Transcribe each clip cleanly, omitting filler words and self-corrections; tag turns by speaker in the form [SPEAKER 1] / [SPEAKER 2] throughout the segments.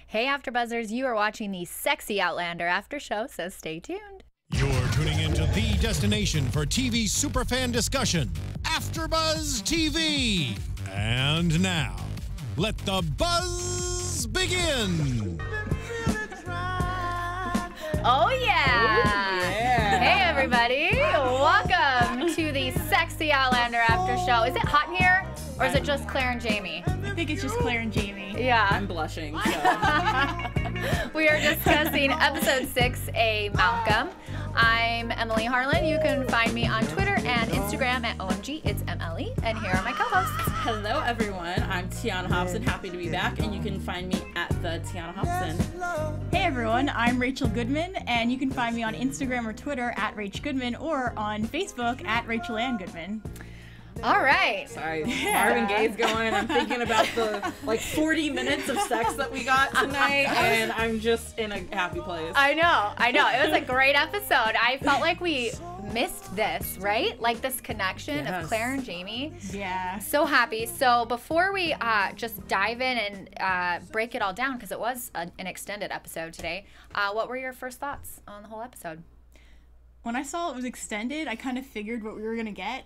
[SPEAKER 1] Hey AfterBuzzers, you are watching the sexy Outlander after show, so stay tuned.
[SPEAKER 2] You're tuning into the destination for TV superfan discussion, AfterBuzz TV. And now, let the buzz begin.
[SPEAKER 1] Oh yeah! Hey everybody, welcome to the sexy Outlander after show. Is it hot in here, or is it just Claire and Jamie?
[SPEAKER 3] I think it's just Claire and Jamie.
[SPEAKER 1] Yeah.
[SPEAKER 4] I'm blushing. So.
[SPEAKER 1] We are discussing episode 6, A Malcolm. I'm Emily Harlan. You can find me on Twitter and Instagram at OMG It's MLE. And here are my co-hosts.
[SPEAKER 4] Hello everyone, I'm Tiona Hobson. Happy to be back, and you can find me at the Tiona Hobson.
[SPEAKER 3] Hey everyone, I'm Rachel Goodman, and you can find me on Instagram or Twitter at Rach Goodman, or on Facebook at Rachel Ann Goodman.
[SPEAKER 1] All right.
[SPEAKER 4] Sorry, Marvin Gaye's going. I'm thinking about the 40 minutes of sex that we got tonight, and I'm just in a happy place.
[SPEAKER 1] I know. It was a great episode. I felt like we missed this, right? Like this connection of Claire and Jamie.
[SPEAKER 3] Yeah.
[SPEAKER 1] So happy. So before we just dive in and break it all down, because it was an extended episode today, what were your first thoughts on the whole episode?
[SPEAKER 3] When I saw it was extended, I kind of figured what we were going to get.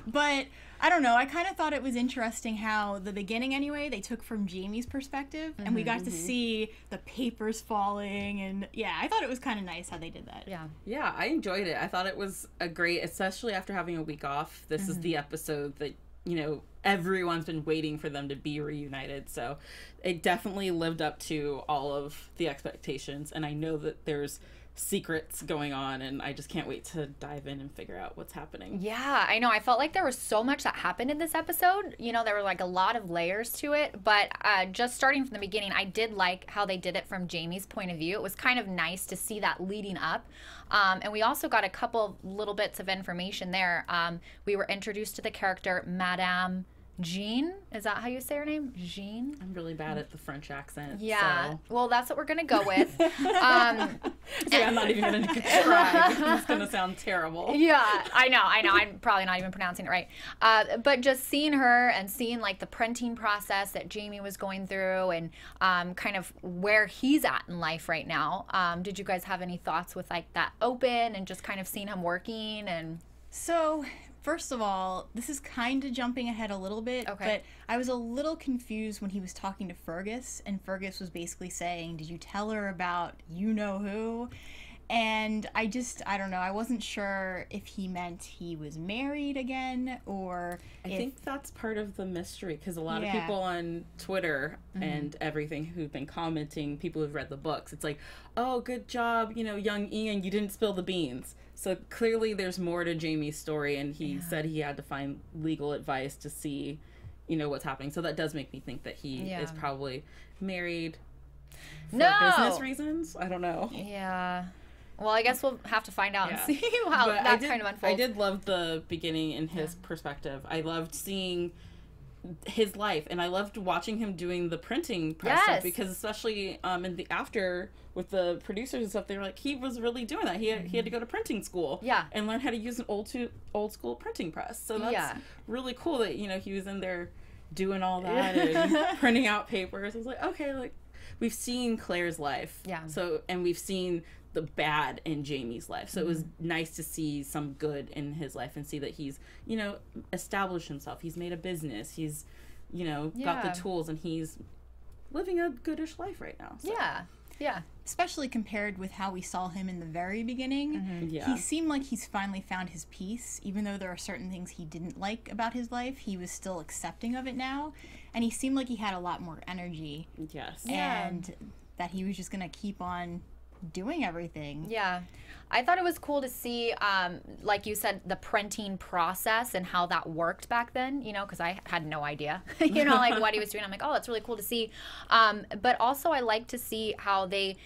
[SPEAKER 3] But I don't know. I kind of thought it was interesting how the beginning, anyway, they took from Jamie's perspective. And we got to see the papers falling. And yeah, I thought it was kind of nice how they did that.
[SPEAKER 4] Yeah, I enjoyed it. I thought it was a great, especially after having a week off. This is the episode that, everyone's been waiting for them to be reunited. So it definitely lived up to all of the expectations. And I know that there's secrets going on, and I just can't wait to dive in and figure out what's happening.
[SPEAKER 1] Yeah, I know. I felt like there was so much that happened in this episode. There were a lot of layers to it, but just starting from the beginning, I did like how they did it from Jamie's point of view. It was kind of nice to see that leading up. And we also got a couple little bits of information there. We were introduced to the character Madame Jean. Is that how you say her name? Jean?
[SPEAKER 4] I'm really bad at the French accent.
[SPEAKER 1] Yeah. So. Well, that's what we're going to go with.
[SPEAKER 4] I'm not even going to try. It's going to sound terrible.
[SPEAKER 1] Yeah, I know. I'm probably not even pronouncing it right. But just seeing her and seeing the printing process that Jamie was going through, and kind of where he's at in life right now. Did you guys have any thoughts with that open and just kind of seeing him working? And
[SPEAKER 3] so, first of all, this is kind of jumping ahead a little bit, but I was a little confused when he was talking to Fergus, and Fergus was basically saying, did you tell her about you-know-who? And I don't know, I wasn't sure if he meant he was married again, or
[SPEAKER 4] I think that's part of the mystery, because a lot of people on Twitter and everything who've been commenting, people who've read the books, it's like, oh, good job, young Ian, you didn't spill the beans. So clearly there's more to Jamie's story, and he said he had to find legal advice to see, what's happening. So that does make me think that he is probably married for business reasons. I don't know.
[SPEAKER 1] Yeah. Well, I guess we'll have to find out and see how that kind of unfolds.
[SPEAKER 4] I did love the beginning in his perspective. I loved seeing his life, and I loved watching him doing the printing press stuff, because especially in the after with the producers and stuff, they were like, he was really doing that. He had to go to printing school and learn how to use an old school printing press. So that's really cool that he was in there doing all that and printing out papers. I was like, okay, we've seen Claire's life, and we've seen the bad in Jamie's life. So it was nice to see some good in his life and see that he's, established himself. He's made a business. He's, got the tools, and he's living a goodish life right now. So.
[SPEAKER 1] Yeah.
[SPEAKER 3] Especially compared with how we saw him in the very beginning. He seemed like he's finally found his peace. Even though there are certain things he didn't like about his life, he was still accepting of it now. And he seemed like he had a lot more energy.
[SPEAKER 4] Yes.
[SPEAKER 3] And that he was just going to keep on doing everything.
[SPEAKER 1] Yeah. I thought it was cool to see, like you said, the printing process and how that worked back then, because I had no idea, what he was doing. I'm like, oh, that's really cool to see. But also I like to see how they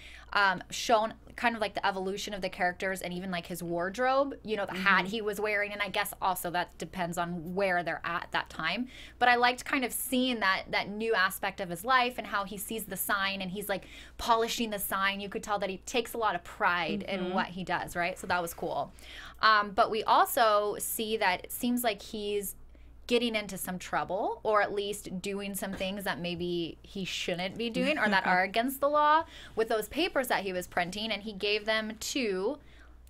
[SPEAKER 1] shown kind of the evolution of the characters, and even his wardrobe, the hat he was wearing. And I guess also that depends on where they're at that time. But I liked kind of seeing that new aspect of his life, and how he sees the sign and he's polishing the sign. You could tell that he takes a lot of pride in what he does, right? So that was cool. But we also see that it seems like he's getting into some trouble, or at least doing some things that maybe he shouldn't be doing or that are against the law with those papers that he was printing. And he gave them to,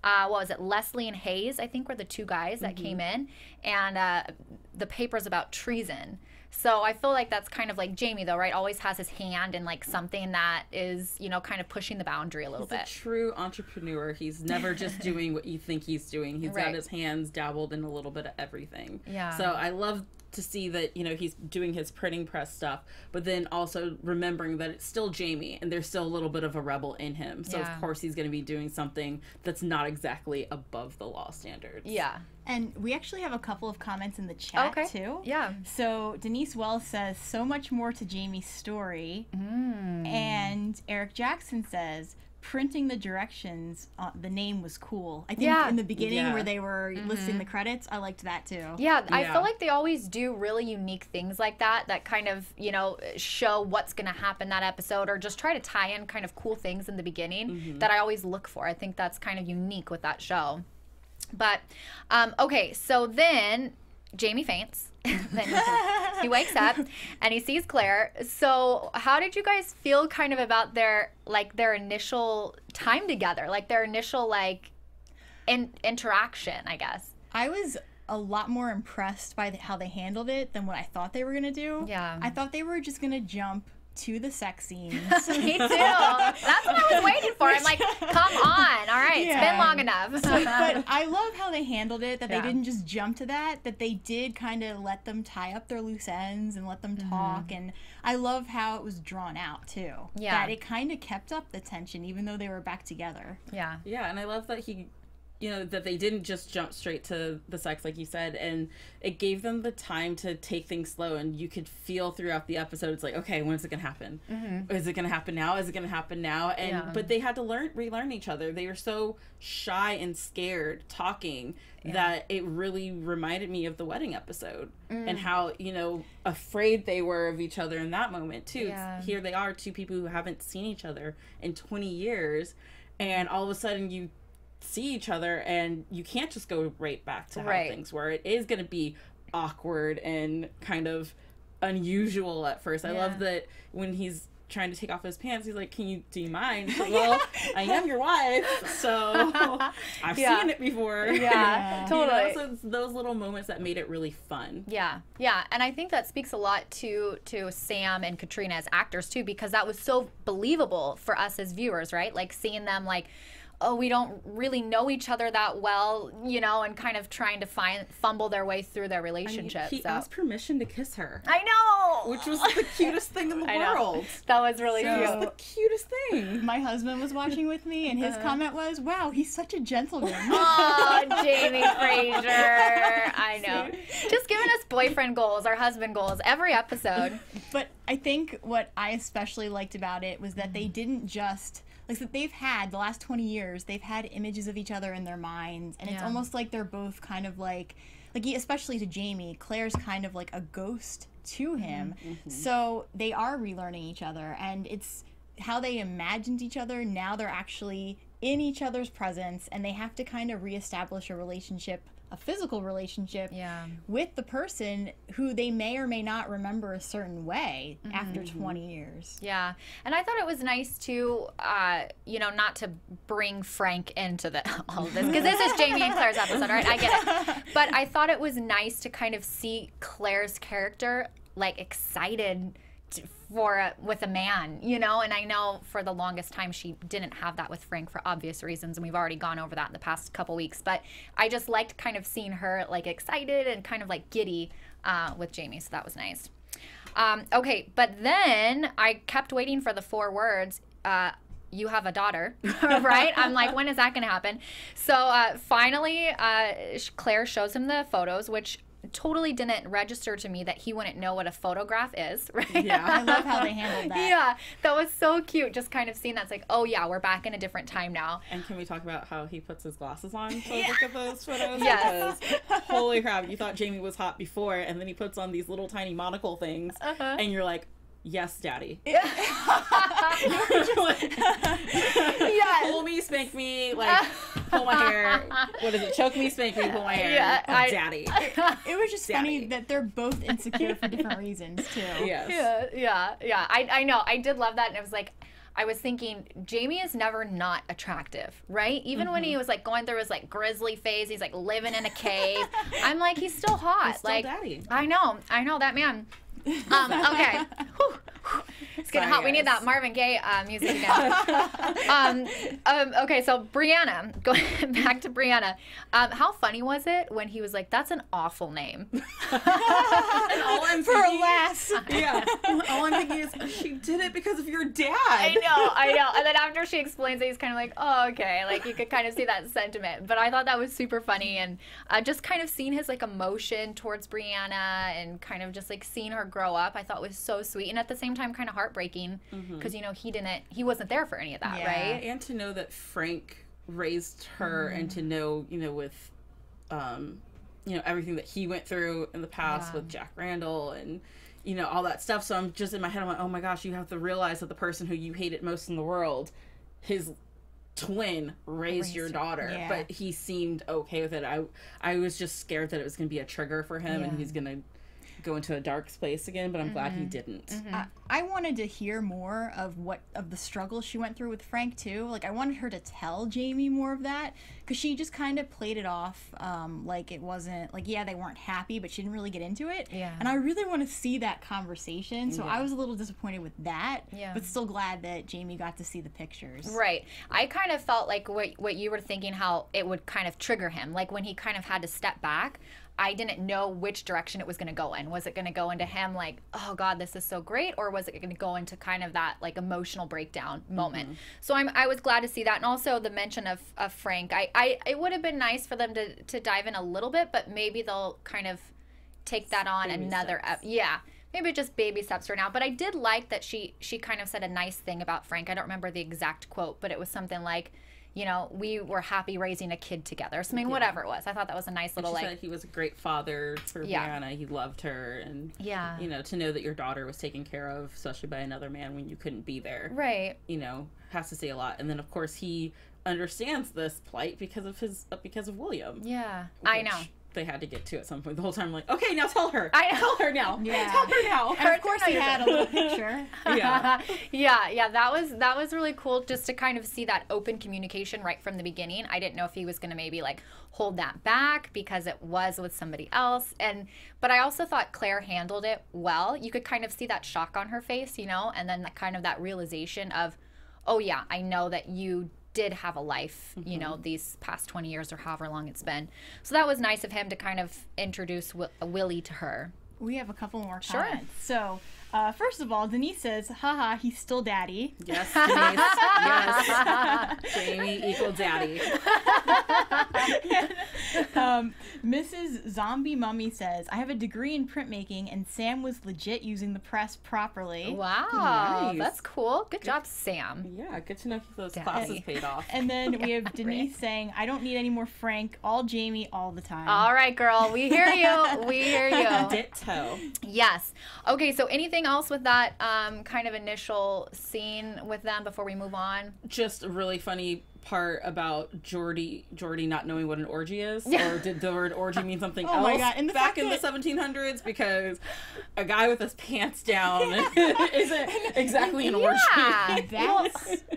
[SPEAKER 1] what was it, Leslie and Hayes, I think, were the two guys that came in. And the paper's about treason. So I feel like that's kind of like Jamie, though, right? Always has his hand in like something that is, you know, kind of pushing the boundary a little bit.
[SPEAKER 4] He's a true entrepreneur. He's never just doing what you think he's doing. He's got his hands dabbled in a little bit of everything. Yeah. So I love to see that, you know, he's doing his printing press stuff, but then also remembering that it's still Jamie and there's still a little bit of a rebel in him. So of course he's going to be doing something that's not exactly above the law standards.
[SPEAKER 1] Yeah.
[SPEAKER 3] And we actually have a couple of comments in the chat, too.
[SPEAKER 1] Yeah.
[SPEAKER 3] So Denise Wells says, so much more to Jamie's story. And Eric Jackson says, printing the directions, the name was cool. I think in the beginning where they were listing the credits, I liked that, too.
[SPEAKER 1] Yeah, I feel like they always do really unique things like that, that kind of, you know, show what's going to happen that episode, or just try to tie in kind of cool things in the beginning that I always look for. I think that's kind of unique with that show. But, okay, so then Jamie faints. Then he wakes up and he sees Claire. So how did you guys feel kind of about their initial time together? Like their initial, like, interaction, I guess.
[SPEAKER 3] I was a lot more impressed by how they handled it than what I thought they were going to do. Yeah. I thought they were just going to jump to the sex scenes.
[SPEAKER 1] Me too. That's what I was waiting for. I'm like, come on. All right, it's been long enough.
[SPEAKER 3] But I love how they handled it, that they didn't just jump to that they did kind of let them tie up their loose ends and let them talk. And I love how it was drawn out, too. Yeah. That it kind of kept up the tension, even though they were back together.
[SPEAKER 1] Yeah.
[SPEAKER 4] Yeah, and I love that you know, that they didn't just jump straight to the sex, like you said, and it gave them the time to take things slow, and you could feel throughout the episode, it's like, okay, when is it gonna happen? Is it gonna happen now? Is it gonna happen now? And but they had to relearn each other. They were so shy and scared talking that it really reminded me of the wedding episode and how, you know, afraid they were of each other in that moment too. Here they are, two people who haven't seen each other in 20 years, and all of a sudden you see each other and you can't just go right back to how things were. It is going to be awkward and kind of unusual at first. I love that when he's trying to take off his pants, he's like, do you mind? Like, well, I am your wife, so I've seen it before.
[SPEAKER 1] Yeah, totally.
[SPEAKER 4] You know, so it's those little moments that made it really fun.
[SPEAKER 1] Yeah, and I think that speaks a lot to Sam and Caitriona as actors too, because that was so believable for us as viewers, right? Like seeing them like, oh, we don't really know each other that well, you know, and kind of trying to fumble their way through their relationship.
[SPEAKER 4] I mean, he asked permission to kiss her.
[SPEAKER 1] I know!
[SPEAKER 4] Which was the cutest thing in the world.
[SPEAKER 1] That was really cute.
[SPEAKER 4] It was the cutest thing.
[SPEAKER 3] My husband was watching with me, and his comment was, wow, he's such a gentleman.
[SPEAKER 1] Oh, Jamie Fraser. I know. Just giving us boyfriend goals, our husband goals, every episode.
[SPEAKER 3] But I think what I especially liked about it was that they didn't just... like that they've had the last 20 years, they've had images of each other in their minds, and it's almost like they're both kind of like especially to Jamie, Claire's kind of like a ghost to him. So they are relearning each other, and it's how they imagined each other. Now they're actually in each other's presence, and they have to kind of reestablish a relationship, a physical relationship with the person who they may or may not remember a certain way after 20 years.
[SPEAKER 1] Yeah. And I thought it was nice to, you know, not to bring Frank into all of this, because this is Jamie and Claire's episode, right? I get it. But I thought it was nice to kind of see Claire's character, like, excited with a man, you know, and I know for the longest time she didn't have that with Frank for obvious reasons, and we've already gone over that in the past couple weeks, but I just liked kind of seeing her like excited and kind of like giddy with Jamie, so that was nice. Okay, but then I kept waiting for the 4 words, you have a daughter, right? I'm like, when is that going to happen? So finally, Claire shows him the photos, which totally didn't register to me that he wouldn't know what a photograph is, right?
[SPEAKER 3] Yeah, I love how they handled that.
[SPEAKER 1] Yeah, that was so cute, just kind of seeing that. It's like, oh yeah, we're back in a different time now.
[SPEAKER 4] And can we talk about how he puts his glasses on to look at those photos? Yes. Because, holy crap, you thought Jamie was hot before, and then he puts on these little tiny monocle things, and you're like, yes, daddy. Yeah.
[SPEAKER 1] Yes.
[SPEAKER 4] Pull me, spank me, like... pull my hair. What is it? Choke me, spank me, pull my hair.
[SPEAKER 1] Yeah,
[SPEAKER 4] Daddy.
[SPEAKER 3] It was just funny that they're both insecure for different reasons too.
[SPEAKER 4] Yes.
[SPEAKER 1] Yeah. I know. I did love that, and it was like, I was thinking, Jamie is never not attractive, right? Even when he was like going through his like grizzly phase, he's like living in a cave. I'm like, he's still hot.
[SPEAKER 4] He's still
[SPEAKER 1] like,
[SPEAKER 4] daddy.
[SPEAKER 1] I know that man. Okay. It's getting hot. We need that Marvin Gaye music again. Okay, so Brianna, going back to Brianna. How funny was it when he was like, "That's an awful name."
[SPEAKER 3] For a lass.
[SPEAKER 4] Yeah. All I'm thinking is, she did it because of your dad.
[SPEAKER 1] I know. And then after she explains it, he's kind of like, "Oh, okay." Like you could kind of see that sentiment. But I thought that was super funny, and just kind of seeing his like emotion towards Brianna, and kind of just like seeing her grow up, I thought was so sweet, and at the same time kind of heartbreaking because he wasn't there for any of that, right?
[SPEAKER 4] And to know that Frank raised her, and to know, with everything that he went through in the past with Jack Randall and all that stuff. So I'm just in my head, I'm like, oh my gosh, you have to realize that the person who you hated most in the world, his twin raised your daughter. But he seemed okay with it. I was just scared that it was going to be a trigger for him and he's going to go into a dark place again, but I'm glad he didn't.
[SPEAKER 3] I wanted to hear more of the struggle she went through with Frank too. Like I wanted her to tell Jamie more of that, because she just kind of played it off like it wasn't like, they weren't happy, but she didn't really get into it. And I really want to see that conversation, so I was a little disappointed with that, but still glad that Jamie got to see the pictures.
[SPEAKER 1] Right. I kind of felt like what you were thinking, how it would kind of trigger him, like when he kind of had to step back. I didn't know which direction it was going to go in. Was it going to go into him like, oh God, this is so great? Or was it going to go into kind of that like emotional breakdown moment? So I was glad to see that. And also the mention of Frank. It would have been nice for them to dive in a little bit, but maybe they'll kind of take that on another. Maybe just baby steps for now. But I did like that she kind of said a nice thing about Frank. I don't remember the exact quote, but it was something like, we were happy raising a kid together. So, I mean, whatever it was. I thought that was a nice little,
[SPEAKER 4] she said he was a great father for Brianna. He loved her. And, to know that your daughter was taken care of, especially by another man when you couldn't be there.
[SPEAKER 1] Right.
[SPEAKER 4] Has to say a lot. And then, of course, he understands this plight because of William.
[SPEAKER 1] Yeah. I know.
[SPEAKER 4] They had to get to at some point. The whole time, like, okay, now tell her.
[SPEAKER 1] Tell
[SPEAKER 4] her now.
[SPEAKER 3] Yeah.
[SPEAKER 4] Tell her now.
[SPEAKER 3] And of course, he had a little picture.
[SPEAKER 1] Yeah. That was really cool, just to kind of see that open communication right from the beginning. I didn't know if he was going to maybe like hold that back because it was with somebody else, but I also thought Claire handled it well. You could kind of see that shock on her face, and then that realization of, oh yeah, I know that you did have a life, these past 20 years or however long it's been. So that was nice of him to kind of introduce Willie to her.
[SPEAKER 3] We have a couple more comments. So, first of all, Denise says, haha, he's still daddy.
[SPEAKER 4] Yes, Denise. Yes. Jamie equal daddy.
[SPEAKER 3] Mrs. Zombie Mummy says, I have a degree in printmaking, and Sam was legit using the press properly.
[SPEAKER 1] Wow.
[SPEAKER 4] Nice.
[SPEAKER 1] That's cool. Good job, Sam.
[SPEAKER 4] Yeah, good to know those classes paid off.
[SPEAKER 3] And then we have Denise saying, I don't need any more Frank, all Jamie, all the time.
[SPEAKER 1] All right, girl. We hear you. We hear you.
[SPEAKER 4] Ditto.
[SPEAKER 1] Yes. Okay, so anything else with that kind of initial scene with them before we move on?
[SPEAKER 4] Just a really funny part about Geordie not knowing what an orgy is, or did the word orgy mean something else
[SPEAKER 3] my God. And
[SPEAKER 4] back in the 1700s? Because a guy with his pants down isn't exactly an orgy.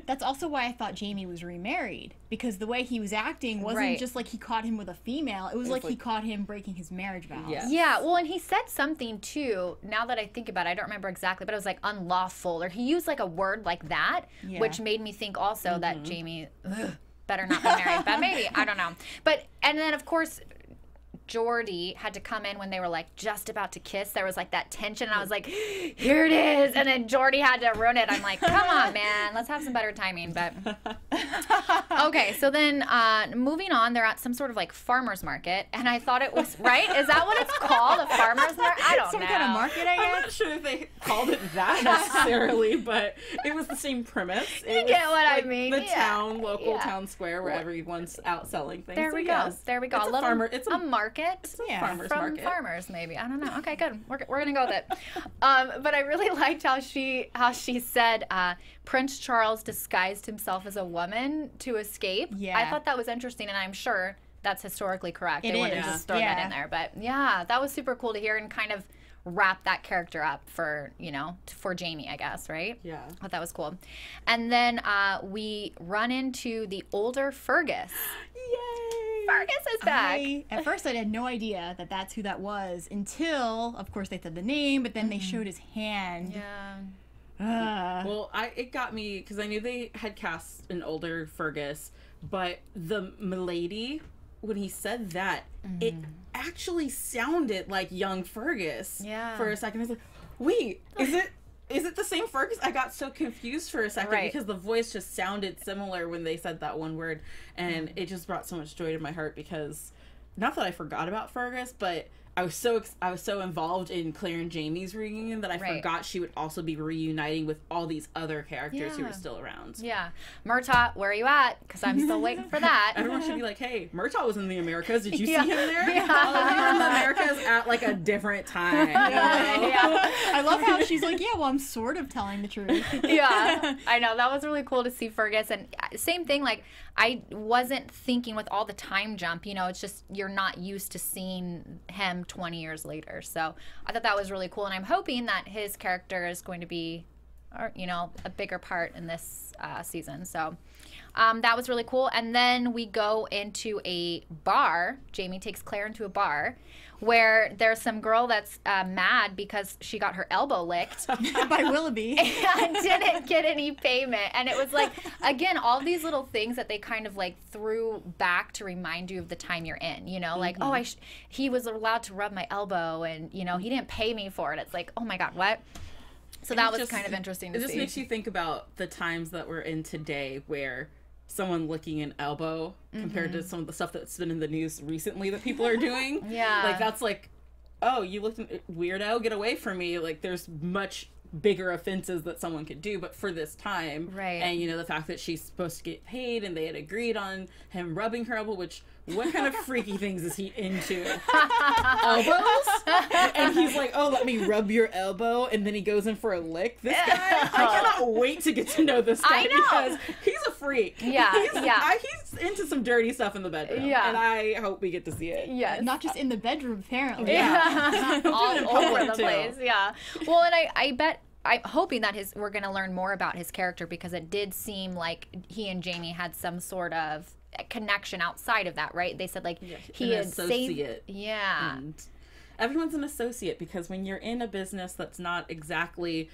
[SPEAKER 3] That's also why I thought Jamie was remarried, because the way he was acting wasn't just like he caught him with a female. It was like he caught him breaking his marriage vows.
[SPEAKER 1] Yeah, well, and he said something too, now that I think about it, I don't remember exactly, but it was like unlawful, or he used like a word like that, which made me think also that Jamie better not be married, but maybe, I don't know. But, and then of course, Geordie had to come in when they were like just about to kiss. There was like that tension, and I was like, here it is. And then Geordie had to ruin it. I'm like, come on, man, let's have some better timing. But okay, so then moving on, they're at some sort of like farmer's market, and I thought it was, right? Is that what it's called? A farmer's market? I don't know.
[SPEAKER 3] Some kind of market, I guess.
[SPEAKER 4] I'm not sure if they called it that necessarily, but it was the same premise.
[SPEAKER 1] You get what I mean?
[SPEAKER 4] The local town square where everyone's out selling things.
[SPEAKER 1] There we go. There we go.
[SPEAKER 4] It's a market.
[SPEAKER 1] market.
[SPEAKER 3] Yeah,
[SPEAKER 4] farmers
[SPEAKER 1] from
[SPEAKER 4] market.
[SPEAKER 1] farmers, maybe. I don't know. Okay, good. We're gonna go with it. But I really liked how she said Prince Charles disguised himself as a woman to escape.
[SPEAKER 3] Yeah.
[SPEAKER 1] I thought that was interesting, and I'm sure that's historically correct. They wouldn't just throw that in there, but yeah, that was super cool to hear and kind of wrap that character up for, you know, for Jamie, I guess, right?
[SPEAKER 4] Yeah.
[SPEAKER 1] I thought that was cool. And then we run into the older Fergus.
[SPEAKER 4] Yay!
[SPEAKER 1] Fergus is back.
[SPEAKER 3] At first, I had no idea that that's who that was until, of course, they said the name, but then they showed his hand.
[SPEAKER 1] Yeah.
[SPEAKER 4] Well, it got me because I knew they had cast an older Fergus, but the milady, when he said that, it actually sounded like young Fergus.
[SPEAKER 1] Yeah.
[SPEAKER 4] For a second, I was like, "Wait, is it the same Fergus?" I got so confused for a second because the voice just sounded similar when they said that one word, and it just brought so much joy to my heart because, not that I forgot about Fergus, but I was so involved in Claire and Jamie's reunion that I forgot she would also be reuniting with all these other characters who were still around.
[SPEAKER 1] Yeah. Murtaugh, where are you at? Because I'm still waiting for that.
[SPEAKER 4] Everyone should be like, hey, Murtaugh was in the Americas. Did you see him there?
[SPEAKER 1] Yeah.
[SPEAKER 4] All of you in the Americas at like a different time.
[SPEAKER 3] I love how she's like, yeah, well, I'm sort of telling the truth.
[SPEAKER 1] Yeah, I know. That was really cool to see Fergus. And same thing, like, I wasn't thinking with all the time jump, you know, it's just you're not used to seeing him 20 years later. So I thought that was really cool. And I'm hoping that his character is going to be, you know, a bigger part in this season. So that was really cool. And then we go into a bar. Jamie takes Claire into a bar where there's some girl that's mad because she got her elbow licked
[SPEAKER 3] by Willoughby
[SPEAKER 1] and didn't get any payment. And it was like, again, all these little things that they kind of like threw back to remind you of the time you're in, you know, like, oh, he was allowed to rub my elbow and, you know, he didn't pay me for it. It's like, oh my God, what? So that was kind of interesting to see.
[SPEAKER 4] It just makes you think about the times that we're in today where someone licking an elbow compared to some of the stuff that's been in the news recently that people are doing.
[SPEAKER 1] Yeah.
[SPEAKER 4] Like, that's like, oh, you looked weirdo, get away from me. Like, there's much bigger offenses that someone could do, but for this time.
[SPEAKER 1] Right.
[SPEAKER 4] And, you know, the fact that she's supposed to get paid and they had agreed on him rubbing her elbow, which, what kind of freaky things is he into? Elbows? And he's like, oh, let me rub your elbow, and then he goes in for a lick. This guy, I cannot wait to get to know this guy because he's a freak.
[SPEAKER 1] Yeah,
[SPEAKER 4] he's into some dirty stuff in the bedroom. Yeah. And I hope we get to see it.
[SPEAKER 1] Yes.
[SPEAKER 3] Not just in the bedroom, apparently.
[SPEAKER 1] Yeah. All over the
[SPEAKER 4] too.
[SPEAKER 1] place. Yeah. Well, and I bet, I'm hoping that we're going to learn more about his character because it did seem like he and Jamie had some sort of connection outside of that, right? They said like he had
[SPEAKER 4] associate.
[SPEAKER 1] Yeah.
[SPEAKER 4] And everyone's an associate because when you're in a business that's not exactly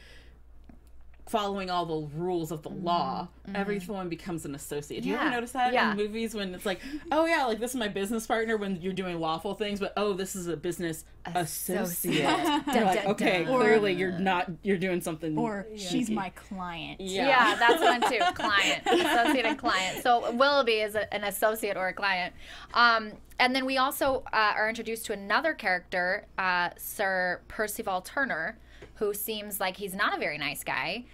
[SPEAKER 4] following all the rules of the law, everyone becomes an associate. Do you ever notice that in movies when it's like, oh yeah, like this is my business partner when you're doing lawful things, but oh, this is a business associate. You're like, okay, clearly you're doing something.
[SPEAKER 3] Or she's my client.
[SPEAKER 1] Yeah, that's one too. Client, associate, and client. So Willoughby is an associate or a client. And then we also are introduced to another character, Sir Percival Turner, who seems like he's not a very nice guy.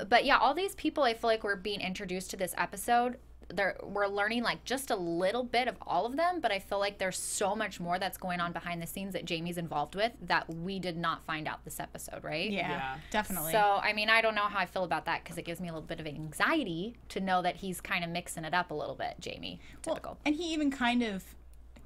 [SPEAKER 1] But yeah, all these people I feel like we're being introduced to this episode. We're learning like just a little bit of all of them, but I feel like there's so much more that's going on behind the scenes that Jamie's involved with that we did not find out this episode, right?
[SPEAKER 3] Yeah, definitely.
[SPEAKER 1] So, I mean, I don't know how I feel about that because it gives me a little bit of anxiety to know that he's kind of mixing it up a little bit, Jamie. Typical.
[SPEAKER 3] Well, and he even kind of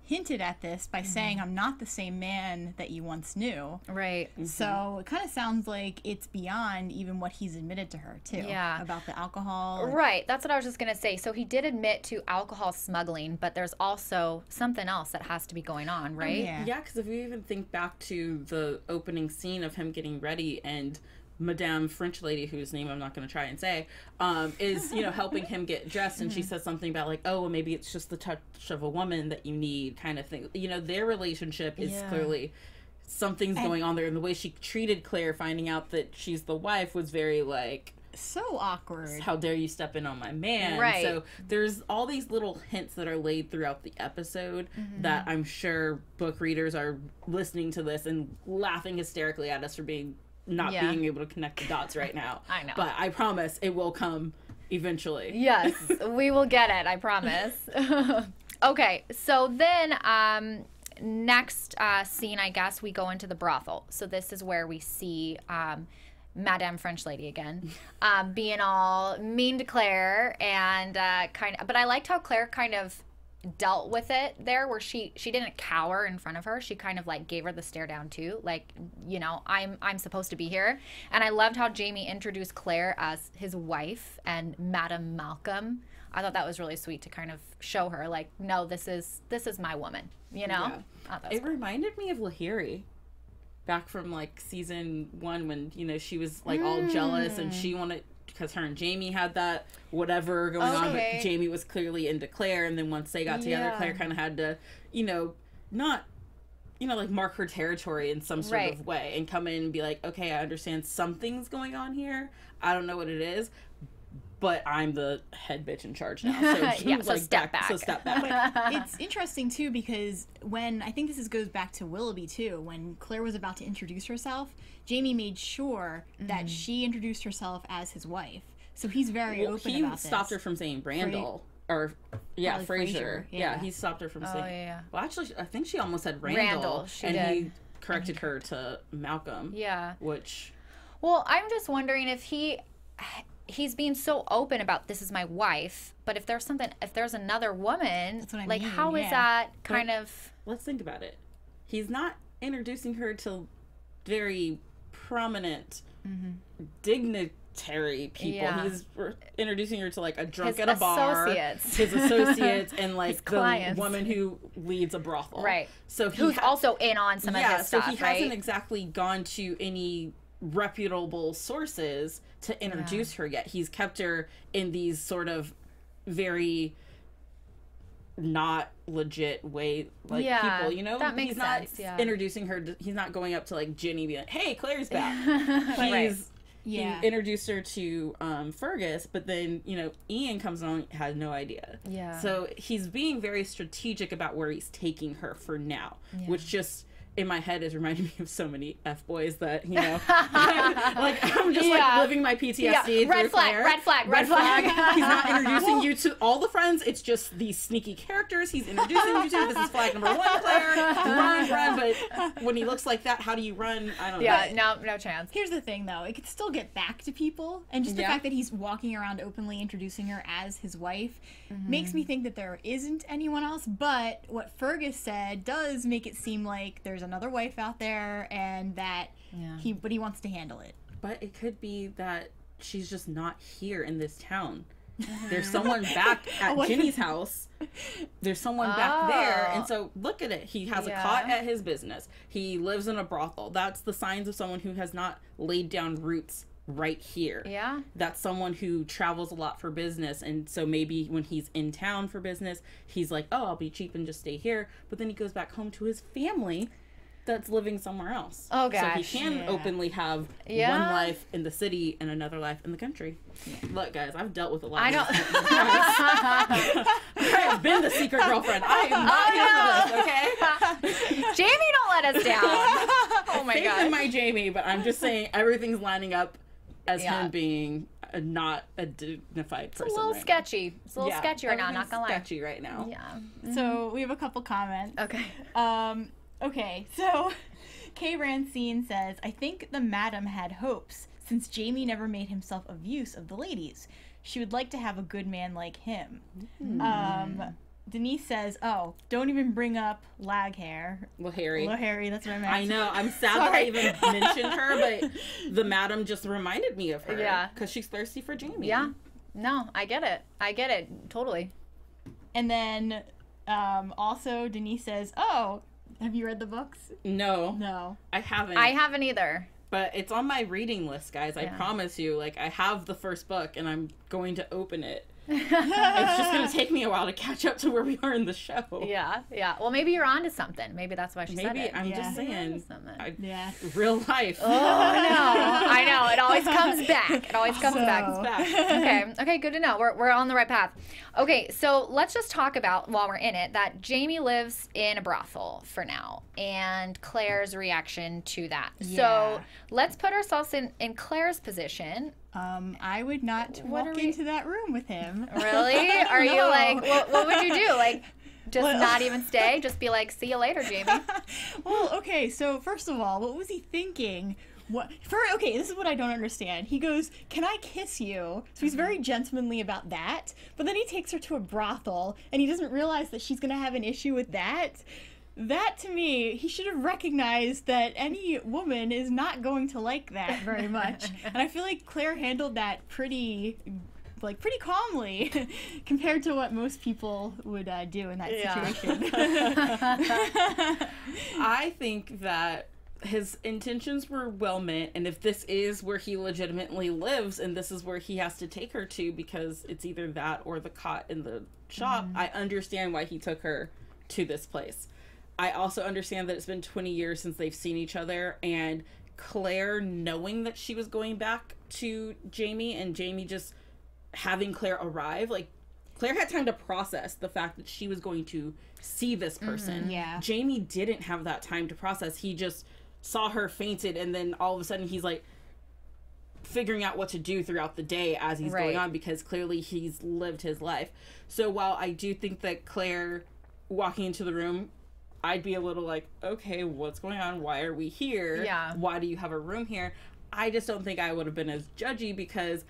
[SPEAKER 3] hinted at this by saying, I'm not the same man that you once knew.
[SPEAKER 1] Right.
[SPEAKER 3] So it kind of sounds like it's beyond even what he's admitted to her, too.
[SPEAKER 1] Yeah.
[SPEAKER 3] About the alcohol.
[SPEAKER 1] Right. That's what I was just going to say. So he did admit to alcohol smuggling, but there's also something else that has to be going on, right?
[SPEAKER 4] Yeah, because if you even think back to the opening scene of him getting ready and Madame French lady, whose name I'm not going to try and say, is, you know, helping him get dressed, and she says something about like, oh, well, maybe it's just the touch of a woman that you need, kind of thing. You know, their relationship is clearly something's going on there, and the way she treated Claire, finding out that she's the wife, was very like,
[SPEAKER 3] so awkward.
[SPEAKER 4] How dare you step in on my man?
[SPEAKER 1] Right.
[SPEAKER 4] So there's all these little hints that are laid throughout the episode that I'm sure book readers are listening to this and laughing hysterically at us for being able to connect the dots right now.
[SPEAKER 1] I know.
[SPEAKER 4] But I promise it will come eventually.
[SPEAKER 1] Yes, we will get it, I promise. Okay, so then next scene, I guess, we go into the brothel. So this is where we see Madame French Lady again, being all mean to Claire and but I liked how Claire kind of dealt with it there, where she didn't cower in front of her. She kind of like gave her the stare down too, like, you know, I'm supposed to be here. And I loved how Jamie introduced Claire as his wife and Madame Malcolm. I thought that was really sweet to kind of show her, like, no, this is my woman, you know?
[SPEAKER 4] Yeah. It reminded me of Lahiri back from, like, season 1 when, you know, she was, like, all jealous and she wanted, because her and Jamie had that whatever going on, but Jamie was clearly into Claire, and then once they got together, Claire kind of had to, you know, not, you know, like, mark her territory in some sort of way and come in and be like, okay, I understand something's going on here. I don't know what it is, but I'm the head bitch in charge now. So,
[SPEAKER 1] so step back.
[SPEAKER 4] So step back.
[SPEAKER 3] But it's interesting, too, because when, I think this goes back to Willoughby, too, when Claire was about to introduce herself, Jamie made sure that she introduced herself as his wife. So he's very open about this.
[SPEAKER 4] He stopped her from saying Randall. Fraser. Yeah, he stopped her from saying... Well, actually, I think she almost said Randall. He corrected her to Malcolm.
[SPEAKER 1] Yeah.
[SPEAKER 4] Which...
[SPEAKER 1] Well, I'm just wondering if he's being so open about this is my wife, but if there's another woman, like, how is that kind of...
[SPEAKER 4] Let's think about it. He's not introducing her to very prominent dignitary people. He's introducing her to, like, a drunk at a bar, his associates, and, like, the woman who leads a brothel.
[SPEAKER 1] Right.
[SPEAKER 4] So
[SPEAKER 1] who's also in on some of his stuff,
[SPEAKER 4] so he hasn't exactly gone to any reputable sources to introduce her yet. He's kept her in these sort of very not legit way, like, people, you know?
[SPEAKER 1] That makes
[SPEAKER 4] he's not
[SPEAKER 1] sense,
[SPEAKER 4] introducing her he's not going up to, like, Ginny being like, hey, Claire's back. He introduced her to Fergus, but then, you know, Ian comes on, had no idea.
[SPEAKER 1] Yeah.
[SPEAKER 4] So he's being very strategic about where he's taking her for now, which just in my head is reminding me of so many F-boys that, you know, like, I'm just like living my PTSD through
[SPEAKER 1] red flag,
[SPEAKER 4] Claire.
[SPEAKER 1] red flag.
[SPEAKER 4] He's not introducing you to all the friends. It's just these sneaky characters he's introducing you to. This is flag number 1, Claire. Run. But when he looks like that, how do you run? I don't know.
[SPEAKER 1] Yeah, no chance.
[SPEAKER 3] Here's the thing, though. It could still get back to people. And just the fact that he's walking around openly introducing her as his wife makes me think that there isn't anyone else. But what Fergus said does make it seem like there's another wife out there, and that he wants to handle it.
[SPEAKER 4] But it could be that she's just not here in this town. There's someone back at Ginny's house. There's someone back there, and so look at it. He has a cot at his business. He lives in a brothel. That's the signs of someone who has not laid down roots right here.
[SPEAKER 1] Yeah.
[SPEAKER 4] That's someone who travels a lot for business, and so maybe when he's in town for business, he's like, oh, I'll be cheap and just stay here. But then he goes back home to his family that's living somewhere else.
[SPEAKER 1] Oh, gosh.
[SPEAKER 4] So he can openly have one life in the city and another life in the country. Look, guys, I've dealt with a lot of these things. I have been the secret girlfriend. I am not into this, okay?
[SPEAKER 1] Jamie, don't let us down. Oh my God.
[SPEAKER 4] Faith in my Jamie, but I'm just saying everything's lining up as him being not a dignified person.
[SPEAKER 1] It's a little sketchy. It's a little sketchy right now, not gonna lie.
[SPEAKER 4] Sketchy right now.
[SPEAKER 1] Yeah.
[SPEAKER 3] So we have a couple comments.
[SPEAKER 1] Okay.
[SPEAKER 3] Okay, so Kay Rancine says, I think the madam had hopes, since Jamie never made himself of use of the ladies. She would like to have a good man like him. Denise says, oh, don't even bring up lag hair.
[SPEAKER 4] Lahiri,
[SPEAKER 3] that's what I meant.
[SPEAKER 4] I know, I'm sad that I even mentioned her, but the madam just reminded me of her.
[SPEAKER 1] Yeah.
[SPEAKER 4] Because she's thirsty for Jamie.
[SPEAKER 1] Yeah. No, I get it. Totally.
[SPEAKER 3] And then also Denise says, oh, have you read the books?
[SPEAKER 4] No. I haven't.
[SPEAKER 1] I haven't either.
[SPEAKER 4] But it's on my reading list, guys. I promise you. Like, I have the first book, and I'm going to open it. It's just going to take me a while to catch up to where we are in the show.
[SPEAKER 1] Yeah. Well, maybe you're onto something. Maybe that's why she said it.
[SPEAKER 4] Maybe, I'm just saying. Real life.
[SPEAKER 1] Oh, I know. It always comes back. Okay, good to know. We're on the right path. Okay, so let's just talk about, while we're in it, that Jamie lives in a brothel for now, and Claire's reaction to that. Yeah. So let's put ourselves in Claire's position.
[SPEAKER 3] I would not walk into that room with him.
[SPEAKER 1] Really? Are you like, what would you do? Like, Just not even stay? Just be like, see you later, Jamie.
[SPEAKER 3] Well, okay, so first of all, what was he thinking? Okay, this is what I don't understand. He goes, "Can I kiss you?" So he's very gentlemanly about that, but then he takes her to a brothel, and he doesn't realize that she's going to have an issue with that. That, to me, he should have recognized that any woman is not going to like that very much. And I feel like Claire handled that pretty calmly compared to what most people would do in that situation.
[SPEAKER 4] I think that his intentions were well meant, and if this is where he legitimately lives and this is where he has to take her to because it's either that or the cot in the shop, I understand why he took her to this place. I also understand that it's been 20 years since they've seen each other, and Claire knowing that she was going back to Jamie and Jamie just having Claire arrive, like, Claire had time to process the fact that she was going to see this person.
[SPEAKER 3] Yeah.
[SPEAKER 4] Jamie didn't have that time to process. He just saw her fainted, and then all of a sudden he's like figuring out what to do throughout the day as he's going on, because clearly he's lived his life. So while I do think that Claire walking into the room, I'd be a little like, okay, what's going on? Why are we here?
[SPEAKER 1] Yeah.
[SPEAKER 4] Why do you have a room here? I just don't think I would have been as judgy because,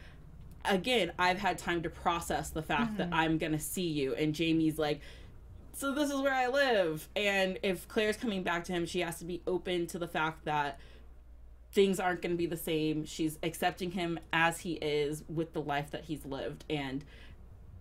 [SPEAKER 4] again, I've had time to process the fact that I'm going to see you. And Jamie's like, so this is where I live. And if Claire's coming back to him, she has to be open to the fact that things aren't going to be the same. She's accepting him as he is with the life that he's lived. And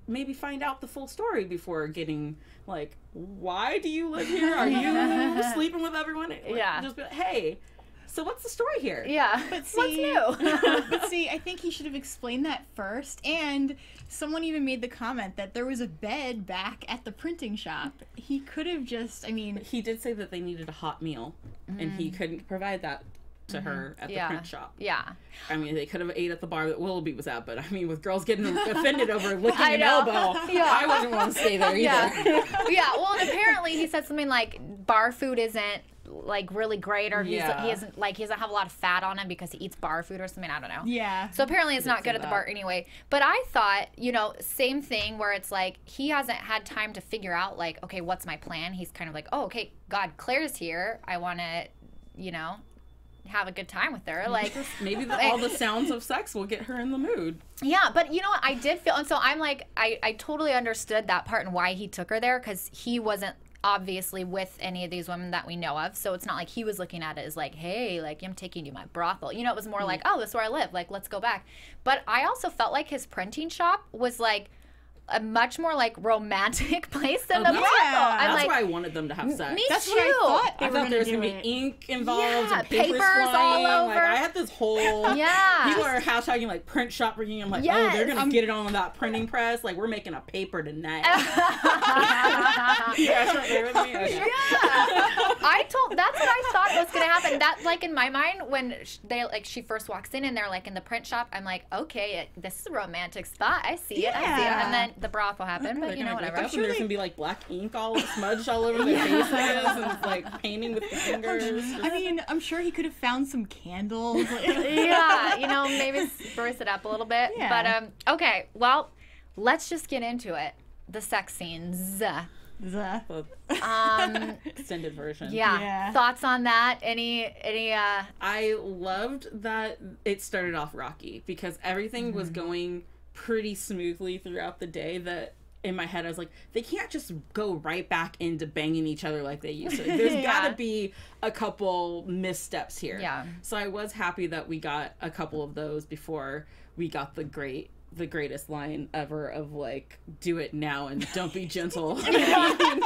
[SPEAKER 4] maybe find out the full story before getting like, why do you live here? Are you sleeping with everyone? Like, just be like, hey, so what's the story here?
[SPEAKER 1] Yeah.
[SPEAKER 3] But see,
[SPEAKER 1] what's new?
[SPEAKER 3] But see, I think he should have explained that first. And someone even made the comment that there was a bed back at the printing shop. He could have just, I mean...
[SPEAKER 4] He did say that they needed a hot meal, and he couldn't provide that to her at the print shop.
[SPEAKER 1] Yeah.
[SPEAKER 4] I mean, they could have ate at the bar that Willoughby was at, but I mean, with girls getting offended over licking an elbow, I wouldn't want to stay there either.
[SPEAKER 1] Yeah, well, and apparently he said something like bar food isn't like really great, or he doesn't have a lot of fat on him because he eats bar food or something. I don't know.
[SPEAKER 3] Yeah.
[SPEAKER 1] So apparently it's not good at the bar anyway. But I thought, same thing where it's like he hasn't had time to figure out like, okay, what's my plan? He's kind of like, oh, okay, God, Claire's here. I want to, have a good time with her. Like
[SPEAKER 4] maybe all the sounds of sex will get her in the mood.
[SPEAKER 1] Yeah, but you know what? I did feel, and so I'm like, I totally understood that part and why he took her there, because he wasn't obviously with any of these women that we know of. So it's not like he was looking at it as like, hey, like I'm taking you to my brothel. It was more like, oh, this is where I live. Like, let's go back. But I also felt like his printing shop was like a much more like romantic place than the brothel.
[SPEAKER 4] That's why I wanted them to have sex.
[SPEAKER 1] Me
[SPEAKER 3] That's
[SPEAKER 1] too.
[SPEAKER 3] What I
[SPEAKER 4] thought there was going to be ink involved and papers
[SPEAKER 1] all over.
[SPEAKER 4] Like, I had this whole... People are hashtagging like print shop rigging. I'm like, oh, they're going to get it on that printing press. Like, we're making a paper tonight. You guys right there with me? Okay.
[SPEAKER 1] That's what I thought was going to happen. That, like, in my mind, when she first walks in and they're like in the print shop, I'm like, okay, this is a romantic spot. I see it. And then the brothel happened, but whatever.
[SPEAKER 4] I'm sure there's gonna be like black ink all smudged all over their faces and like painting with the fingers.
[SPEAKER 3] I mean, I'm sure he could have found some candles.
[SPEAKER 1] Maybe spruce it up a little bit. Yeah. But okay, well, let's just get into it. The sex scenes.
[SPEAKER 4] Extended version.
[SPEAKER 1] Yeah. Thoughts on that? Any
[SPEAKER 4] I loved that it started off rocky because everything was going pretty smoothly throughout the day. That in my head I was like, they can't just go right back into banging each other like they used to. There's gotta be a couple missteps here.
[SPEAKER 1] Yeah.
[SPEAKER 4] So I was happy that we got a couple of those before we got the greatest line ever of like, do it now and don't be gentle. Okay.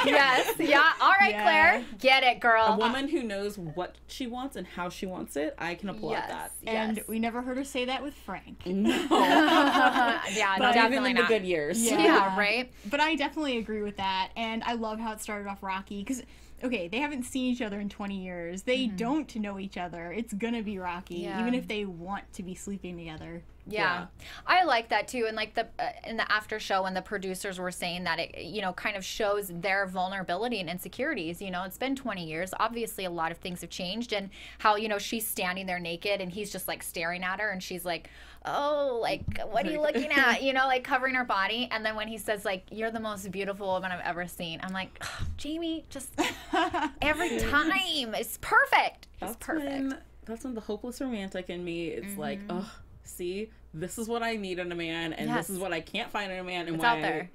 [SPEAKER 1] Yes. Yeah. All right, Claire. Get it, girl.
[SPEAKER 4] A woman who knows what she wants and how she wants it, I can applaud that.
[SPEAKER 3] And we never heard her say that with Frank.
[SPEAKER 4] No.
[SPEAKER 1] But
[SPEAKER 4] even in the good years.
[SPEAKER 1] Yeah, right?
[SPEAKER 3] But I definitely agree with that. And I love how it started off rocky because, okay, they haven't seen each other in 20 years. They don't know each other. It's gonna be rocky, even if they want to be sleeping together.
[SPEAKER 1] Yeah. I like that too. And like in the after show when the producers were saying that it, you know, kind of shows their vulnerability and insecurities. You know, it's been 20 years. Obviously a lot of things have changed, and how, you know, she's standing there naked and he's just like staring at her and she's like, oh, like, what are you looking at? You know, like covering her body. And then when he says like, you're the most beautiful woman I've ever seen, I'm like, oh, Jamie, just every time it's perfect. It's perfect.
[SPEAKER 4] That's when the hopeless romantic in me, it's like, oh, see, this is what I need in a man, and this is what I can't find in a man, and
[SPEAKER 1] it's
[SPEAKER 4] why
[SPEAKER 1] out there.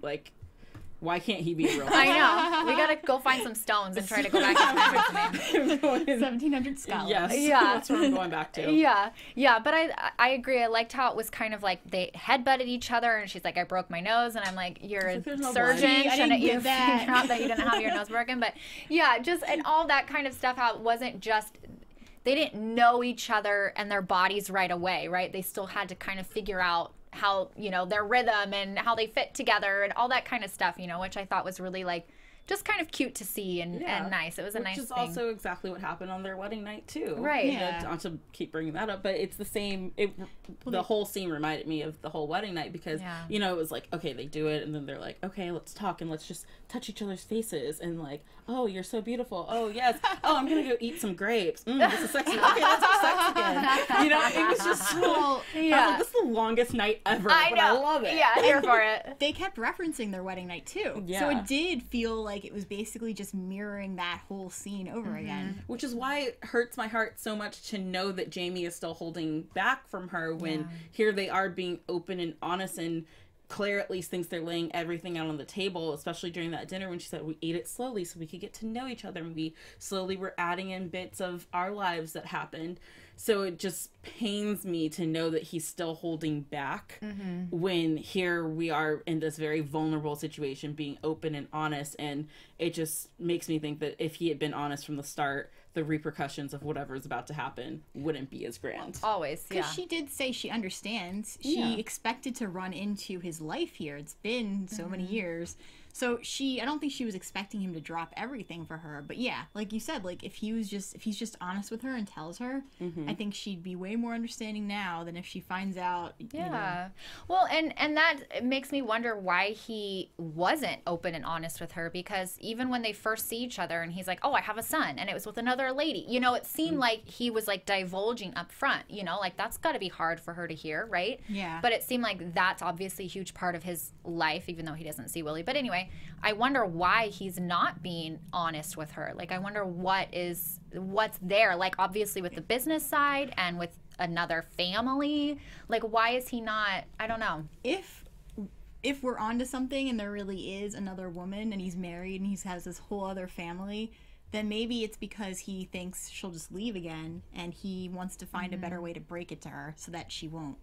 [SPEAKER 4] Why can't he be a real man?
[SPEAKER 1] I know. We gotta go find some stones and try to go back to
[SPEAKER 3] 1700 Scotland.
[SPEAKER 4] Yes.
[SPEAKER 1] Yeah.
[SPEAKER 4] That's what I'm going back to.
[SPEAKER 1] Yeah. Yeah. But I agree. I liked how it was kind of like they headbutted each other, and she's like, I broke my nose, and I'm like, you're a surgeon. Shouldn't you figure out that you didn't have your nose broken? But yeah, just and all that kind of stuff. How it wasn't just they didn't know each other and their bodies right away, right? They still had to kind of figure out how, you know, their rhythm and how they fit together and all that kind of stuff, you know, which I thought was really like just kind of cute to see and nice. It was a nice thing.
[SPEAKER 4] Which is also exactly what happened on their wedding night too.
[SPEAKER 1] Right.
[SPEAKER 4] Yeah. Not to keep bringing that up, but it's the same. The whole scene reminded me of the whole wedding night because, you know, it was like, okay, they do it and then they're like, okay, let's talk and let's just touch each other's faces and like, oh, you're so beautiful. Oh, yes. Oh, I'm going to go eat some grapes. This is sexy. Okay, let's have sex again. You know, it was just so, I was like, this is the longest night ever. I love it.
[SPEAKER 1] Yeah, here for it.
[SPEAKER 3] They kept referencing their wedding night too.
[SPEAKER 4] Yeah.
[SPEAKER 3] So it did feel like it was basically just mirroring that whole scene over again.
[SPEAKER 4] Which is why it hurts my heart so much to know that Jamie is still holding back from her when here they are being open and honest, and Claire at least thinks they're laying everything out on the table, especially during that dinner when she said we ate it slowly so we could get to know each other, and we slowly were adding in bits of our lives that happened. So it just pains me to know that he's still holding back when here we are in this very vulnerable situation being open and honest, and it just makes me think that if he had been honest from the start, the repercussions of whatever is about to happen wouldn't be as grand.
[SPEAKER 1] Always, yeah.
[SPEAKER 3] Because she did say she understands. She expected to run into his life here. It's been so many years. So I don't think she was expecting him to drop everything for her. But yeah, like you said, like if he's just honest with her and tells her, I think she'd be way more understanding now than if she finds out.
[SPEAKER 1] Yeah.
[SPEAKER 3] You know.
[SPEAKER 1] Well, and that makes me wonder why he wasn't open and honest with her, because even when they first see each other and he's like, oh, I have a son and it was with another lady, you know, it seemed like he was like divulging up front, you know, like that's got to be hard for her to hear, right?
[SPEAKER 3] Yeah.
[SPEAKER 1] But it seemed like that's obviously a huge part of his life, even though he doesn't see Willie. But anyway, I wonder why he's not being honest with her. Like, I wonder what's there. Like, obviously with the business side and with another family. Like, why is he not? I don't know.
[SPEAKER 3] If we're onto something and there really is another woman and he's married and he has this whole other family, then maybe it's because he thinks she'll just leave again and he wants to find a better way to break it to her so that she won't.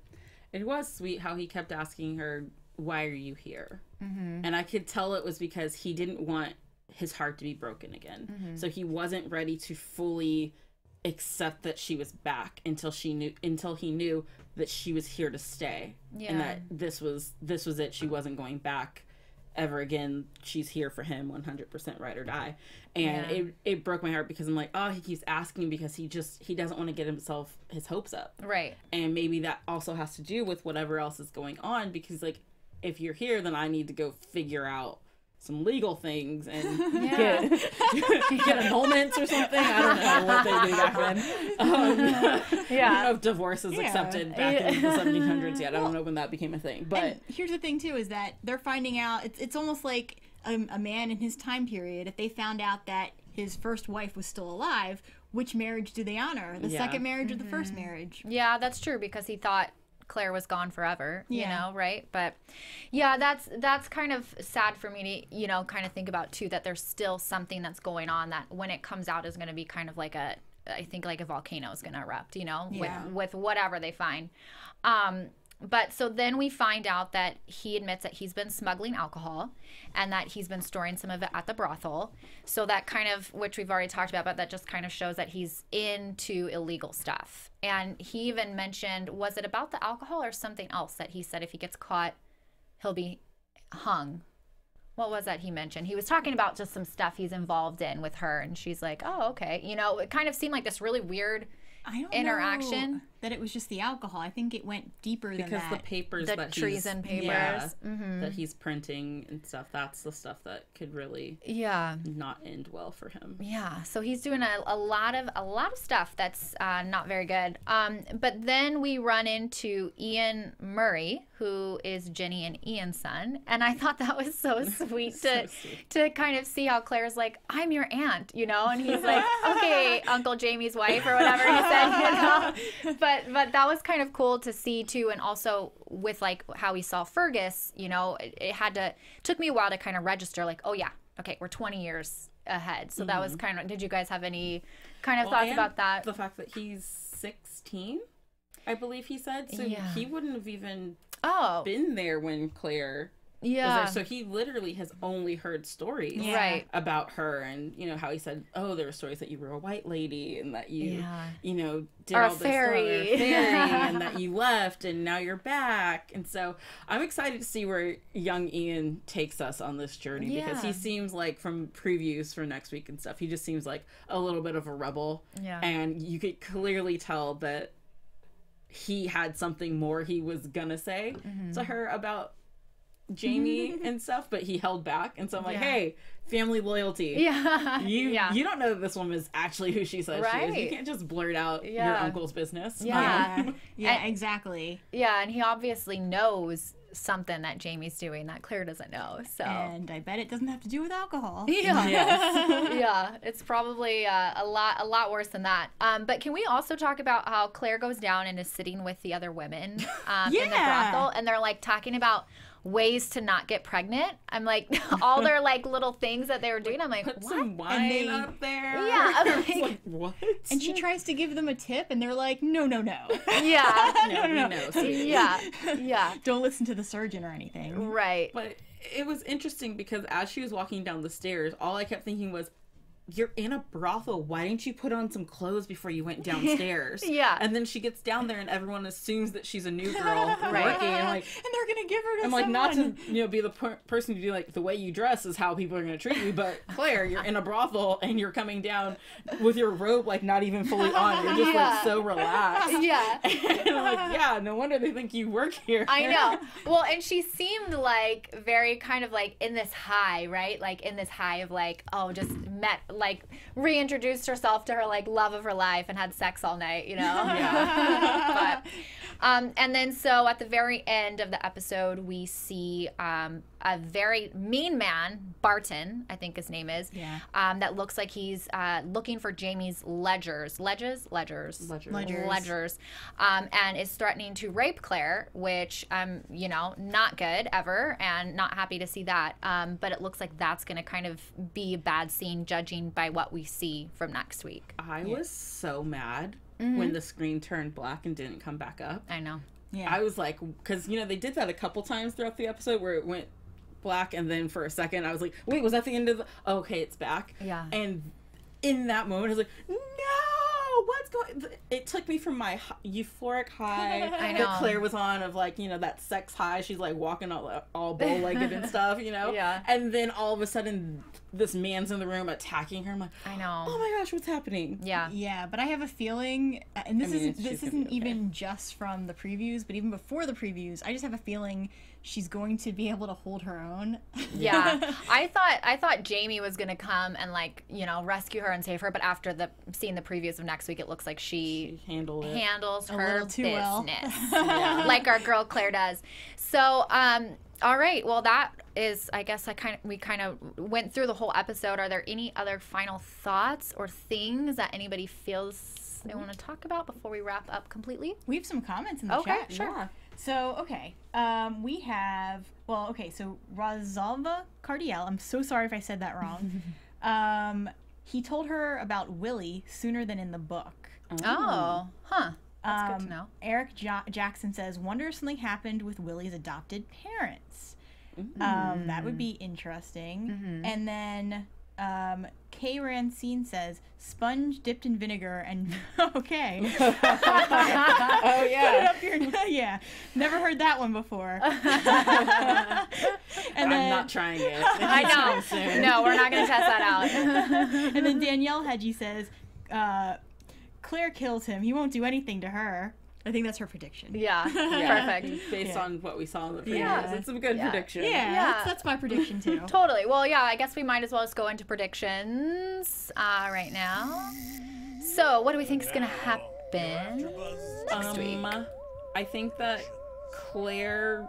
[SPEAKER 4] It was sweet how he kept asking her, why are you here? And I could tell it was because he didn't want his heart to be broken again. So he wasn't ready to fully accept that she was back until he knew that she was here to stay. And that this was it. She wasn't going back ever again. She's here for him 100% ride or die. And it broke my heart because I'm like, oh, he keeps asking because he doesn't want to get his hopes up.
[SPEAKER 1] Right.
[SPEAKER 4] And maybe that also has to do with whatever else is going on, because like, if you're here, then I need to go figure out some legal things and get annulments or something. I don't know what they do back then. I don't know if divorce is accepted back in the 1700s yet. I don't know when that became a thing. But
[SPEAKER 3] and here's the thing too, is that they're finding out, it's almost like a man in his time period, if they found out that his first wife was still alive, which marriage do they honor? The second marriage or the first marriage?
[SPEAKER 1] Yeah, that's true, because he thought Claire was gone forever, you know, right? But yeah, that's kind of sad for me to, you know, kind of think about too, that there's still something that's going on that when it comes out is going to be kind of like I think like a volcano is going to erupt, you know, with whatever they find. But so then we find out that he admits that he's been smuggling alcohol and that he's been storing some of it at the brothel. So that kind of, which we've already talked about, but that just kind of shows that he's into illegal stuff. And he even mentioned, was it about the alcohol or something else that he said if he gets caught, he'll be hung? What was that he mentioned? He was talking about just some stuff he's involved in with her, and she's like, oh, okay. You know, it kind of seemed like this really weird interaction.
[SPEAKER 3] that it was just the alcohol. I think it went deeper than that.
[SPEAKER 4] Because the papers
[SPEAKER 1] the
[SPEAKER 4] that
[SPEAKER 1] treason papers
[SPEAKER 4] that he's printing and stuff, that's the stuff that could really not end well for him.
[SPEAKER 1] Yeah, so he's doing a lot of stuff that's not very good. But then we run into Ian Murray, who is Jenny and Ian's son, and I thought that was so sweet to kind of see how Claire's like, I'm your aunt, you know, and he's like, okay, Uncle Jamie's wife or whatever he said, you know. But that was kind of cool to see too, and also with like how we saw Fergus, you know, it took me a while to kind of register, like, oh yeah, okay, we're 20 years ahead. So that was kind of, did you guys have any kind of thoughts about that?
[SPEAKER 4] The fact that he's 16, I believe he said, so he wouldn't have even been there when Claire was there. So he literally has only heard stories about her, and you know how he said, oh, there were stories that you were a white lady and that you you know did all this
[SPEAKER 1] fairy.
[SPEAKER 4] And that you left and now you're back. And so I'm excited to see where young Ian takes us on this journey, because he seems like, from previews for next week and stuff, he just seems like a little bit of a rebel, and you could clearly tell that he had something more he was gonna say to her about Jamie and stuff, but he held back. And so I'm like, hey, family loyalty. You don't know that this woman is actually who she says she is. You can't just blurt out your uncle's business.
[SPEAKER 3] Exactly.
[SPEAKER 1] Yeah, and he obviously knows something that Jamie's doing that Claire doesn't know. So,
[SPEAKER 3] and I bet it doesn't have to do with alcohol.
[SPEAKER 1] It's probably a lot worse than that. But can we also talk about how Claire goes down and is sitting with the other women in the brothel, and they're like talking about ways to not get pregnant? I'm like, all their like little things that they were doing. I'm like,
[SPEAKER 4] put
[SPEAKER 1] what?
[SPEAKER 4] some wine up there.
[SPEAKER 1] Yeah, I'm
[SPEAKER 4] like, what?
[SPEAKER 3] And she tries to give them a tip, and they're like, no.
[SPEAKER 1] Yeah,
[SPEAKER 4] no.
[SPEAKER 3] Don't listen to the surgeon or anything.
[SPEAKER 1] Right.
[SPEAKER 4] But it was interesting because as she was walking down the stairs, all I kept thinking was, you're in a brothel. Why didn't you put on some clothes before you went downstairs? And then she gets down there and everyone assumes that she's a new girl working. And, like,
[SPEAKER 3] and they're going to give her to
[SPEAKER 4] I'm
[SPEAKER 3] someone.
[SPEAKER 4] like, not to be the person to be like, the way you dress is how people are going to treat you. But Claire, you're in a brothel and you're coming down with your robe like not even fully on. You're just like so relaxed. And I'm like, no wonder they think you work here.
[SPEAKER 1] I know. Well, and she seemed like very kind of like in this high, right? Like in this high of like, oh, just met, like reintroduced herself to her like love of her life and had sex all night, you know. And then so at the very end of the episode, we see a very mean man, Barton, I think his name is, that looks like he's looking for Jamie's ledgers, and is threatening to rape Claire, which, you know, not good ever, and not happy to see that. But it looks like that's going to kind of be a bad scene, judging by what we see from next week.
[SPEAKER 4] I was so mad when the screen turned black and didn't come back up.
[SPEAKER 1] I know.
[SPEAKER 4] I was like, because, you know, they did that a couple times throughout the episode where it went black, and then for a second I was like, wait, was that the end of the... Oh, okay, it's back. And in that moment I was like, no, what's going... It took me from my euphoric high that Claire was on, of like, you know, that sex high, she's like walking all bow-legged and stuff, you know, and then all of a sudden this man's in the room attacking her. I'm like,
[SPEAKER 1] I know,
[SPEAKER 4] oh my gosh, what's happening?
[SPEAKER 3] But I have a feeling, and this isn't even just from the previews, but even before the previews, I just have a feeling she's going to be able to hold her own.
[SPEAKER 1] I thought Jamie was gonna come and, like, you know, rescue her and save her, but after seeing the previews of next week, it looks like she handles her business like our girl Claire does. So all right, well, that is, I guess we kind of went through the whole episode. Are there any other final thoughts or things that anybody feels they want to talk about before we wrap up completely?
[SPEAKER 3] We have some comments in the chat.
[SPEAKER 1] Okay, sure.
[SPEAKER 3] So, okay, we have, so Rosalva Cardiel, I'm so sorry if I said that wrong. He told her about Willie sooner than in the book.
[SPEAKER 1] Oh, huh. That's good to know.
[SPEAKER 3] Eric Jackson says, wonder if something happened with Willie's adopted parents. That would be interesting. And then Kay Rancine says, sponge dipped in vinegar and... Okay.
[SPEAKER 4] Oh, yeah.
[SPEAKER 3] Put it up here. Never heard that one before.
[SPEAKER 4] I'm not trying it.
[SPEAKER 1] I know. No, we're not going to test that out.
[SPEAKER 3] And then Danielle Hedgie says, Claire kills him. He won't do anything to her. I think that's her prediction.
[SPEAKER 1] Yeah, perfect.
[SPEAKER 4] Based on what we saw in the previews. It's a good prediction.
[SPEAKER 3] Yeah, that's my prediction too.
[SPEAKER 1] Totally. Well, yeah, I guess we might as well just go into predictions right now. So, what do we think is going to happen next week?
[SPEAKER 4] I think that Claire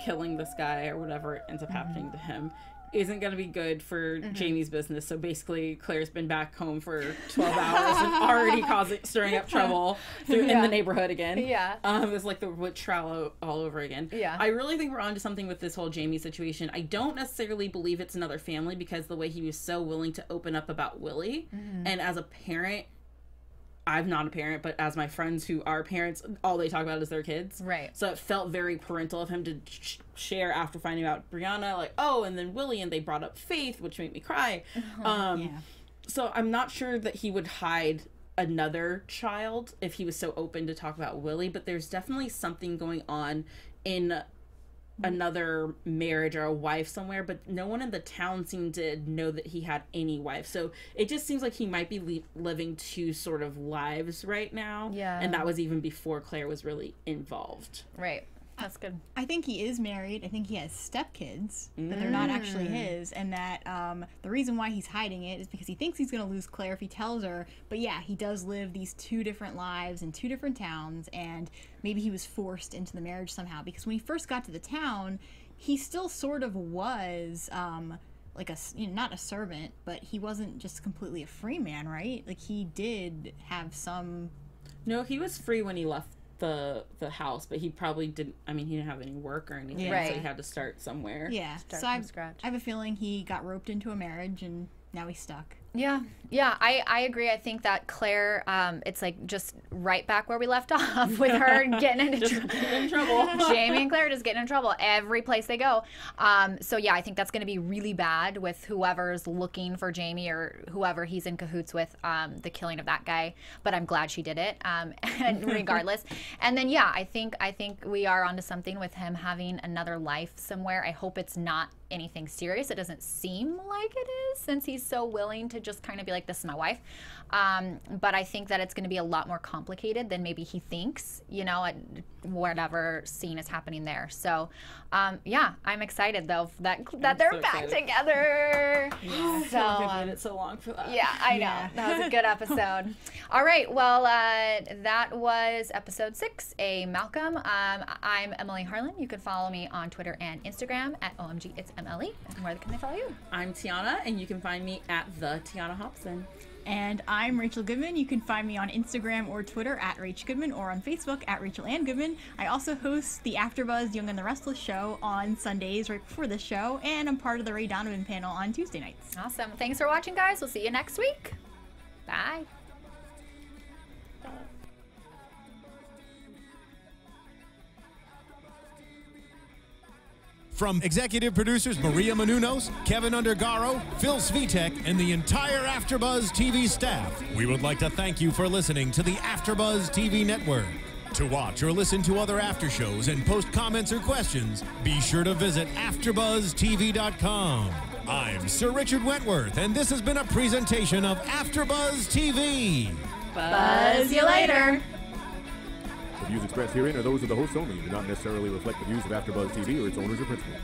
[SPEAKER 4] killing this guy or whatever ends up happening to him isn't going to be good for Jamie's business. So basically, Claire's been back home for 12 hours and already stirring up trouble in the neighborhood again.
[SPEAKER 1] Yeah.
[SPEAKER 4] It's like the witch trial all over again.
[SPEAKER 1] Yeah.
[SPEAKER 4] I really think we're onto something with this whole Jamie situation. I don't necessarily believe it's another family because the way he was so willing to open up about Willie. And as a parent, I'm not a parent, but as my friends who are parents, all they talk about is their kids.
[SPEAKER 1] Right.
[SPEAKER 4] So it felt very parental of him to share after finding out Brianna, like, oh, and then Willie, and they brought up Faith, which made me cry. So I'm not sure that he would hide another child if he was so open to talk about Willie, but there's definitely something going on in another marriage or a wife somewhere, but no one in the town seemed to know that he had any wife. So it just seems like he might be living two sort of lives right now.
[SPEAKER 1] Yeah.
[SPEAKER 4] And that was even before Claire was really involved.
[SPEAKER 1] Right. That's good.
[SPEAKER 3] I think he is married. I think he has stepkids, but they're not actually his, and that the reason why he's hiding it is because he thinks he's going to lose Claire if he tells her. But yeah, he does live these two different lives in two different towns, and maybe he was forced into the marriage somehow, because when he first got to the town, he still sort of was like a, not a servant, but he wasn't just completely a free man, right? Like, he did have some...
[SPEAKER 4] No, he was free when he left the house, but he probably didn't. I mean, he didn't have any work or anything, so he had to start somewhere.
[SPEAKER 3] Yeah, so I have a feeling he got roped into a marriage and now he's stuck.
[SPEAKER 1] Yeah, I agree. I think that Claire, it's like just right back where we left off with her getting into trouble. Jamie and Claire just getting in trouble every place they go. So yeah, I think that's going to be really bad with whoever's looking for Jamie or whoever he's in cahoots with, the killing of that guy. But I'm glad she did it, and regardless. And then yeah, I think we are onto something with him having another life somewhere. I hope it's not anything serious. It doesn't seem like it is, since he's so willing to just kind of be like, this is my wife. But I think that it's going to be a lot more complicated than maybe he thinks, at whatever scene is happening there. So yeah, I'm excited though that they're so back together.
[SPEAKER 4] Yeah, so I've waited so long for that.
[SPEAKER 1] Yeah, I know. That was a good episode. All right, well, that was episode 6, A Malcolm. I'm Emily Harlan. You can follow me on Twitter and Instagram at OMG It's MLE. And where can they follow you?
[SPEAKER 4] I'm Tiona, and you can find me at the Tiona Hobson.
[SPEAKER 3] And I'm Rachel Goodman. You can find me on Instagram or Twitter at Rach Goodman, or on Facebook at Rachel Ann Goodman. I also host the AfterBuzz Young and the Restless show on Sundays right before this show, and I'm part of the Ray Donovan panel on Tuesday nights.
[SPEAKER 1] Awesome. Thanks for watching, guys. We'll see you next week. Bye.
[SPEAKER 2] From executive producers Maria Menounos, Kevin Undergaro, Phil Svitek, and the entire AfterBuzz TV staff, we would like to thank you for listening to the AfterBuzz TV network. To watch or listen to other after shows and post comments or questions, be sure to visit AfterBuzzTV.com. I'm Sir Richard Wentworth, and this has been a presentation of AfterBuzz TV.
[SPEAKER 1] Buzz you later.
[SPEAKER 5] The views expressed herein are those of the hosts only and do not necessarily reflect the views of AfterBuzz TV or its owners or principals.